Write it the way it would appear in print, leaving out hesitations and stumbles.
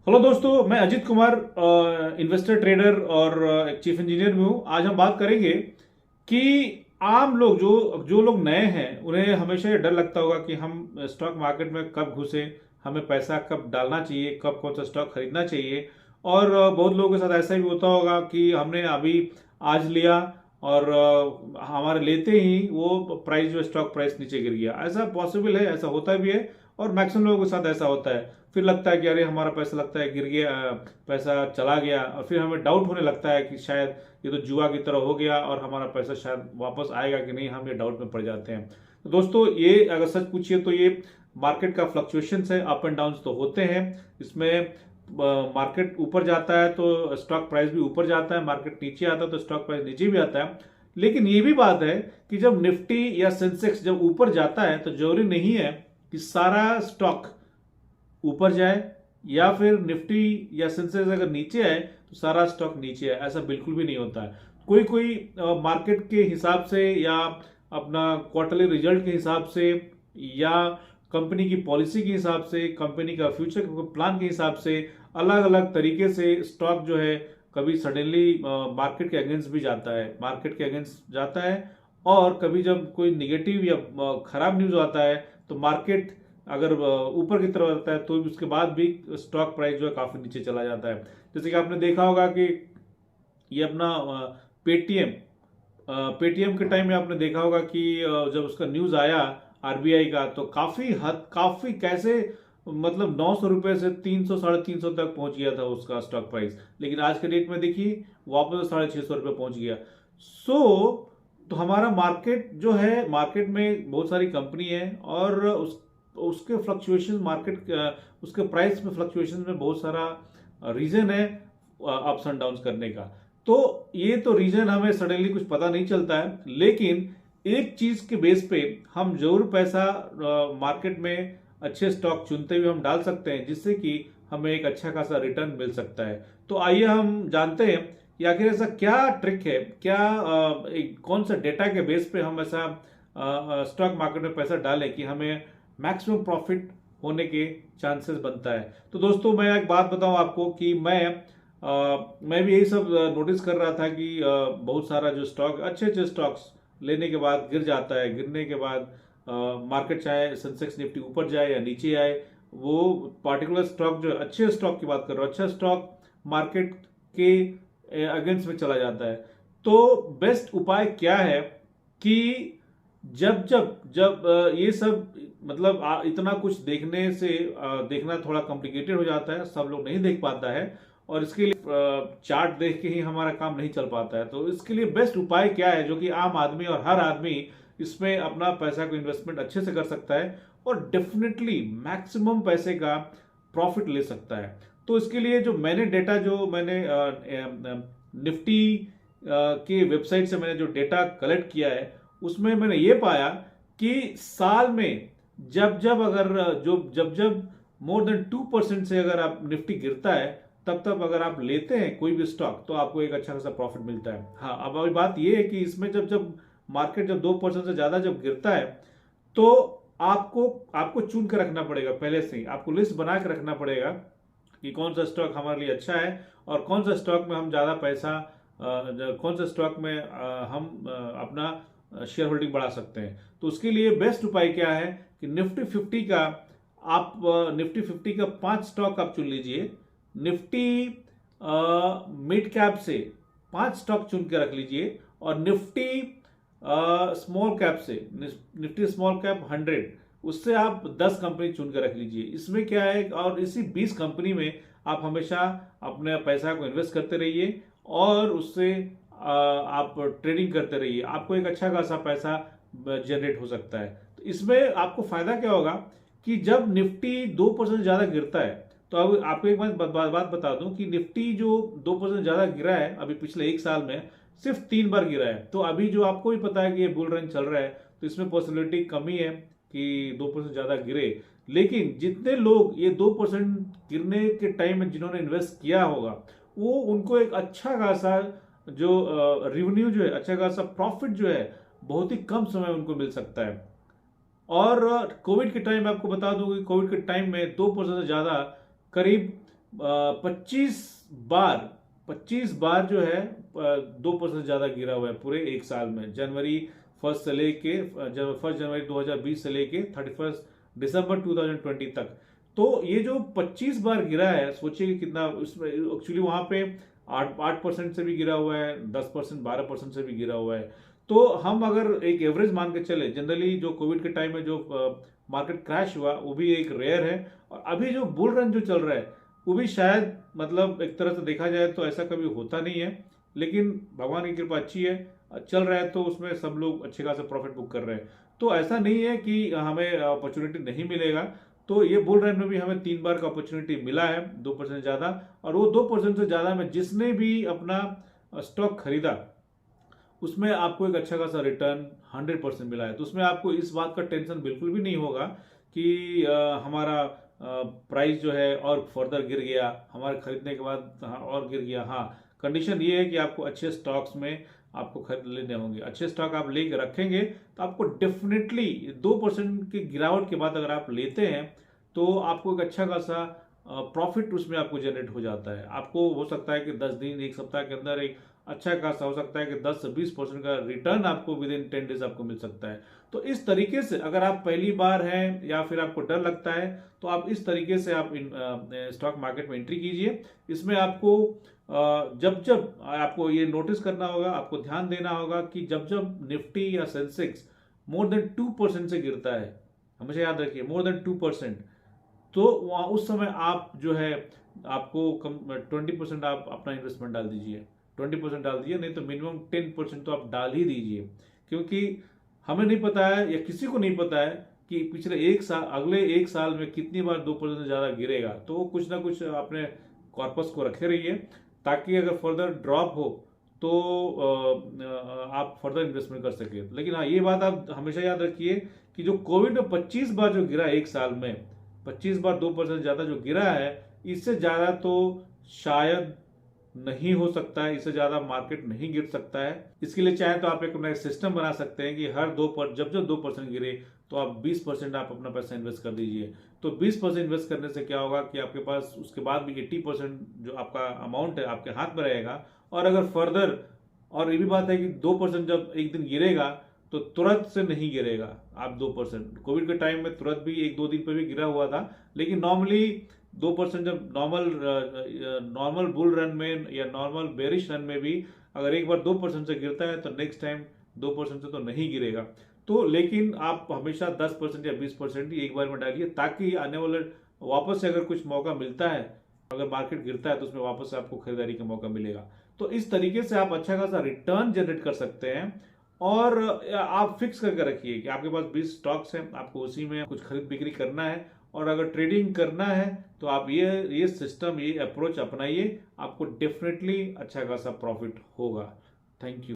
Hello दोस्तों, मैं Ajit Kumar investor trader और एक चीफ इंजीनियर भी हूँ। आज हम बात करेंगे कि आम लोग जो जो लोग नए हैं उन्हें हमेशा ये डर लगता होगा कि हम स्टॉक मार्केट में कब घुसे, हमें पैसा कब डालना चाहिए, कब कौन सा स्टॉक खरीदना चाहिए। और बहुत लोगों के साथ ऐसा भी होता होगा कि हमने अभी आज लिया और हमारे लेते ही वो प्राइस जो स्टॉक प्राइस नीचे गिर गया। ऐसा पॉसिबल है, ऐसा होता भी है और मैक्सिमम लोगों के साथ ऐसा होता है। फिर लगता है कि अरे हमारा पैसा लगता है गिर गया, पैसा चला गया, और फिर हमें डाउट होने लगता है कि शायद ये तो जुआ की तरह हो गया और हमारा पैसा शायद वापस आएगा कि नहीं, हम ये डाउट में पड़ जाते हैं। तो दोस्तों, ये अगर सच पूछिए तो ये मार्केट का फ्लक्चुएशंस है, अप एंड डाउन तो होते हैं इसमें। मार्केट ऊपर जाता है तो स्टॉक प्राइस भी ऊपर जाता है, मार्केट नीचे आता है तो स्टॉक प्राइस नीचे भी आता है। लेकिन ये भी बात है कि जब निफ्टी या सेंसेक्स जब ऊपर जाता है तो जरूरी नहीं है कि सारा स्टॉक ऊपर जाए, या फिर निफ्टी या सेंसेक्स अगर नीचे आए तो सारा स्टॉक नीचे आए। ऐसा बिल्कुल भी नहीं होता है। कोई कोई मार्केट के हिसाब से या अपना क्वार्टरली रिजल्ट के हिसाब से या कंपनी की पॉलिसी के हिसाब से, कंपनी का फ्यूचर प्लान के हिसाब से अलग अलग तरीके से स्टॉक जो है कभी सडनली मार्केट के अगेंस्ट भी जाता है, मार्केट के अगेंस्ट जाता है। और कभी जब कोई निगेटिव या खराब न्यूज आता है तो मार्केट अगर ऊपर की तरफ रहता है तो उसके बाद भी स्टॉक प्राइस जो है काफी नीचे चला जाता है। जैसे कि आपने देखा होगा कि ये अपना पेटीएम पेटीएम के टाइम में आपने देखा होगा कि जब उसका न्यूज आया आरबीआई का, तो काफी कैसे, मतलब 900 रुपए से 300 350 तक पहुंच गया था उसका स्टॉक प्राइस। लेकिन आज के डेट में देखिए वापस 650 रुपए पहुंच गया। तो हमारा मार्केट जो है, मार्केट में बहुत सारी कंपनी है और उसके फ्लक्चुएशन मार्केट, उसके प्राइस में फ्लक्चुएशन में बहुत सारा रीजन है अप्स एंड डाउन्स करने का। तो ये तो रीजन हमें सडनली कुछ पता नहीं चलता है, लेकिन एक चीज के बेस पे हम जरूर पैसा मार्केट में अच्छे स्टॉक चुनते हुए हम डाल सकते हैं, जिससे कि हमें एक अच्छा खासा रिटर्न मिल सकता है। तो आइए हम जानते हैं कि आखिर ऐसा क्या ट्रिक है, क्या कौन सा डेटा के बेस पे हम ऐसा स्टॉक मार्केट में पैसा डालें कि हमें मैक्सिमम प्रॉफिट होने के चांसेस बनता है। तो दोस्तों, मैं एक बात बताऊं आपको कि मैं भी यही सब नोटिस कर रहा था कि बहुत सारा जो स्टॉक, अच्छे अच्छे स्टॉक्स लेने के बाद गिर जाता है। गिरने के बाद मार्केट चाहे सेंसेक्स निफ्टी ऊपर जाए या नीचे आए, वो पार्टिकुलर स्टॉक जो अच्छे स्टॉक की बात कर रहा हूँ, अच्छा स्टॉक मार्केट के अगेंस्ट में चला जाता है। तो बेस्ट उपाय क्या है कि जब जब जब ये सब, मतलब इतना कुछ देखने से देखना थोड़ा कॉम्प्लिकेटेड हो जाता है, सब लोग नहीं देख पाता है और इसके लिए चार्ट देख के ही हमारा काम नहीं चल पाता है। तो इसके लिए बेस्ट उपाय क्या है जो कि आम आदमी और हर आदमी इसमें अपना पैसा को इन्वेस्टमेंट अच्छे से कर सकता है और डेफिनेटली मैक्सिमम पैसे का प्रॉफिट ले सकता है। तो इसके लिए जो मैंने डेटा, जो मैंने निफ्टी के वेबसाइट से मैंने जो डेटा कलेक्ट किया है, उसमें मैंने ये पाया कि साल में जब जब अगर जब जब मोर देन 2% से अगर आप निफ्टी गिरता है, तब तब अगर आप लेते हैं कोई भी स्टॉक तो आपको एक अच्छा खासा प्रॉफिट मिलता है। हाँ, अब अभी बात ये है कि इसमें जब जब मार्केट जब 2% से ज्यादा जब गिरता है तो आपको आपको चुन के रखना पड़ेगा, पहले से ही आपको लिस्ट बना के रखना पड़ेगा कि कौन सा स्टॉक हमारे लिए अच्छा है और कौन सा स्टॉक में हम ज्यादा पैसा, कौन सा स्टॉक में हम अपना शेयर होल्डिंग बढ़ा सकते हैं। तो उसके लिए बेस्ट उपाय क्या है कि निफ्टी 50 का, आप निफ्टी 50 का 5 स्टॉक आप चुन लीजिए। निफ्टी मिड कैप से 5 स्टॉक चुन के रख लीजिए और निफ्टी स्मॉल कैप से, निफ्टी स्मॉल कैप 100, उससे आप 10 कंपनी चुन के रख लीजिए। इसमें क्या है, और इसी 20 कंपनी में आप हमेशा अपने पैसा को इन्वेस्ट करते रहिए और उससे आप ट्रेडिंग करते रहिए। आपको एक अच्छा खासा पैसा जनरेट हो सकता है। तो इसमें आपको फायदा क्या होगा कि जब निफ्टी 2% ज्यादा गिरता है, तो अब आपको एक बात बता दूं कि निफ्टी जो 2% ज्यादा गिरा है अभी पिछले एक साल में, सिर्फ 3 बार गिरा है। तो अभी जो आपको भी पता है कि ये बुल रन चल रहा है, तो इसमें पॉसिबिलिटी कमी है कि 2% ज्यादा गिरे। लेकिन जितने लोग ये 2% गिरने के टाइम में जिन्होंने इन्वेस्ट किया होगा, वो उनको एक अच्छा खासा जो रेवेन्यू जो है, अच्छा खासा प्रॉफिट जो है, बहुत ही कम समय उनको मिल सकता है। और कोविड के टाइम में आपको बता दूं कि कोविड के टाइम में 2% से ज्यादा, करीब 25 बार जो है 2% ज्यादा गिरा हुआ है पूरे एक साल में। जनवरी 1 से लेके 1 जनवरी 2020 से लेके 31 दिसंबर 2020 तक। तो ये जो 25 बार गिरा है, सोचिए कि कितना उसमें एक्चुअली वहां पे 8% से भी गिरा हुआ है, 10%, 12% से भी गिरा हुआ है। तो हम अगर एक एवरेज मान के चले, जनरली जो कोविड के टाइम में जो मार्केट क्रैश हुआ वो भी एक रेयर है, और अभी जो बुल रन जो चल रहा है वो भी शायद, मतलब एक तरह से देखा जाए तो ऐसा कभी होता नहीं है, लेकिन भगवान की कृपा अच्छी है, चल रहा है तो उसमें सब लोग अच्छे खासे प्रॉफिट बुक कर रहे हैं। तो ऐसा नहीं है कि हमें अपॉर्चुनिटी नहीं मिलेगा। तो ये बुल रन में भी हमें 3 बार का अपॉर्चुनिटी मिला है 2% ज्यादा, और वो 2% से ज्यादा में जिसने भी अपना स्टॉक खरीदा उसमें आपको एक अच्छा खासा रिटर्न 100% मिला है। तो उसमें आपको इस बात का टेंशन बिल्कुल भी नहीं होगा कि हमारा प्राइस जो है और फर्दर गिर गया, हमारे खरीदने के बाद और गिर गया। हाँ, कंडीशन ये है कि आपको अच्छे स्टॉक्स में आपको खरीद लेने होंगे। अच्छे स्टॉक आप लेके रखेंगे तो आपको डेफिनेटली 2% की गिरावट के बाद अगर आप लेते हैं तो आपको एक अच्छा खासा प्रॉफिट उसमें आपको जनरेट हो जाता है। आपको हो सकता है कि 10 दिन, एक सप्ताह के अंदर एक अच्छा खासा हो सकता है कि 10 से 20% का रिटर्न आपको विद इन 10 डेज आपको मिल सकता है। तो इस तरीके से अगर आप पहली बार हैं या फिर आपको डर लगता है तो आप इस तरीके से आप स्टॉक मार्केट में एंट्री कीजिए। इसमें आपको जब जब आपको ये नोटिस करना होगा, आपको ध्यान देना होगा कि जब जब निफ्टी या सेंसेक्स मोर देन 2% से गिरता है, हमेशा याद रखिए मोर देन 2%, तो वहाँ उस समय आप जो है आपको 20% आप अपना इन्वेस्टमेंट डाल दीजिए। 20% डाल दीजिए, नहीं तो मिनिमम 10% तो आप डाल ही दीजिए, क्योंकि हमें नहीं पता है या किसी को नहीं पता है कि पिछले एक साल, अगले एक साल में कितनी बार 2% से ज्यादा गिरेगा। तो कुछ ना कुछ अपने कॉर्पस को रखे रहिए, ताकि अगर फर्दर ड्रॉप हो तो आप फर्दर इन्वेस्टमेंट कर सके। लेकिन हाँ, ये बात आप हमेशा याद रखिए कि जो कोविड में 25 बार जो गिरा एक साल में, 25 बार 2% ज्यादा जो गिरा है, इससे ज्यादा तो शायद नहीं हो सकता है, इससे ज्यादा मार्केट नहीं गिर सकता है। इसके लिए चाहे तो आप एक अपना सिस्टम बना सकते हैं कि हर जब जब 2% गिरे तो आप 20% आप अपना पैसा इन्वेस्ट कर दीजिए। तो 20% इन्वेस्ट करने से क्या होगा कि आपके पास उसके बाद भी 80% जो आपका अमाउंट है आपके हाथ में रहेगा। और अगर फर्दर, और ये भी बात है कि 2% जब एक दिन गिरेगा तो तुरंत से नहीं गिरेगा। आप 2%, कोविड के टाइम में तुरंत भी 1-2 दिन पे भी गिरा हुआ था, लेकिन नॉर्मली 2% जब नॉर्मल बुल रन में या नॉर्मल बेरिश रन में भी अगर एक बार 2% से गिरता है तो नेक्स्ट टाइम 2% से तो नहीं गिरेगा। तो लेकिन आप हमेशा 10% या 20% ही एक बार में डालिए, ताकि आने वाले वापस से अगर कुछ मौका मिलता है, अगर मार्केट गिरता है तो उसमें वापस से आपको खरीदारी का मौका मिलेगा। तो इस तरीके से आप अच्छा खासा रिटर्न जनरेट कर सकते हैं। और आप फिक्स करके रखिए कि आपके पास 20 स्टॉक्स हैं, आपको उसी में कुछ खरीद बिक्री करना है। और अगर ट्रेडिंग करना है तो आप ये सिस्टम, ये अप्रोच अपनाइए, आपको डेफिनेटली अच्छा खासा प्रॉफिट होगा। Thank you.